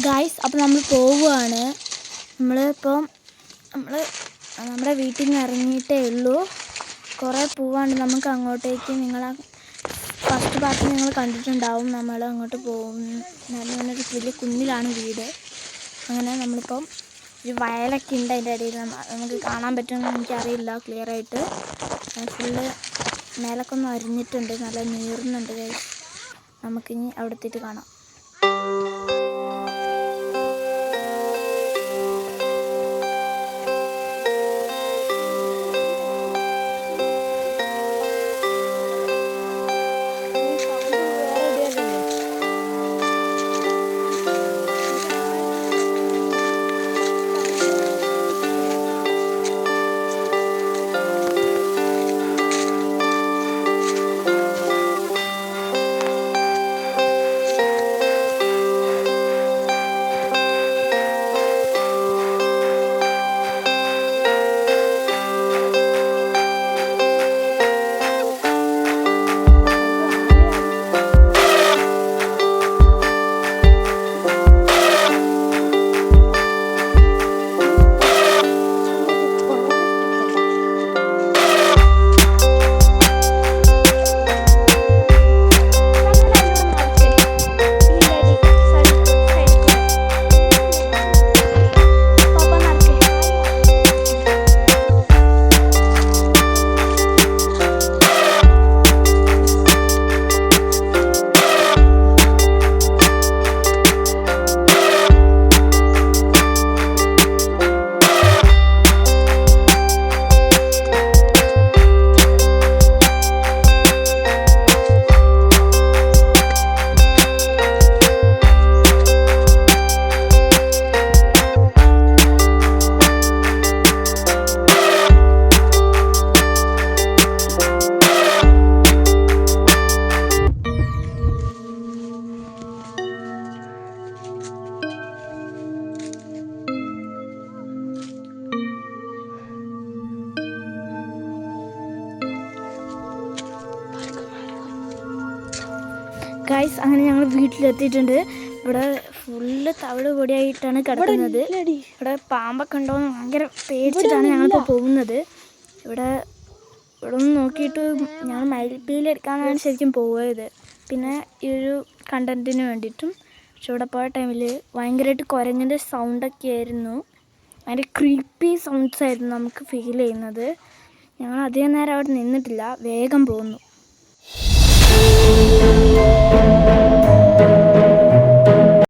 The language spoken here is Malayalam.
ഗായ്സ്, അപ്പോൾ നമ്മൾ പോവുകയാണ്. നമ്മളിപ്പം നമ്മുടെ വീട്ടിൽ നിന്ന് ഇറങ്ങിയിട്ടേ ഉള്ളൂ. കുറേ പോവാണ്ട് നമുക്ക് അങ്ങോട്ടേക്ക്. നിങ്ങൾ ഫസ്റ്റ് പാർട്ട് നിങ്ങൾ കണ്ടിട്ടുണ്ടാവും. നമ്മൾ അങ്ങോട്ട് പോകും. നല്ലൊരു വലിയ കുന്നിലാണ് വീട്. അങ്ങനെ നമ്മളിപ്പം ഒരു വയലൊക്കെ ഉണ്ട്. അതിൻ്റെ ഇടയിൽ നമുക്ക് കാണാൻ പറ്റുമെന്ന് എനിക്കറിയില്ല ക്ലിയറായിട്ട്. ഫുള്ള് മേലൊക്കെ ഒന്ന് അരിഞ്ഞിട്ടുണ്ട്, നല്ല നീറുന്നുണ്ട് ഗായ്സ്. നമുക്കിനി അവിടെ എത്തിയിട്ട് കാണാം. ഗൈസ്, അങ്ങനെ ഞങ്ങൾ വീട്ടിലെത്തിയിട്ടുണ്ട്. ഇവിടെ ഫുള്ള് തവിട് പൊടിയായിട്ടാണ് കിടക്കുന്നത്. ഇവിടെ പാമ്പൊക്കെ ഉണ്ടോയെന്ന് ഭയങ്കര പേടിച്ചിട്ടാണ് ഞങ്ങളിപ്പോൾ പോകുന്നത്. ഇവിടെ ഒന്ന് നോക്കിയിട്ട് ഞങ്ങൾ മയിൽപ്പീലിയെടുക്കാനാണ് ശരിക്കും പോയത്, പിന്നെ ഈ ഒരു കണ്ടൻറ്റിന് വേണ്ടിയിട്ടും. പക്ഷെ ഇവിടെ പോയ ടൈമിൽ ഭയങ്കരമായിട്ട് കുരങ്ങിൻ്റെ സൗണ്ടൊക്കെ ആയിരുന്നു. ഭയങ്കര ക്രീപ്പി സൗണ്ട്സ് ആയിരുന്നു നമുക്ക് ഫീൽ ചെയ്യുന്നത്. ഞങ്ങൾ അധികം നേരം അവിടെ നിന്നിട്ടില്ല, വേഗം പോന്നു.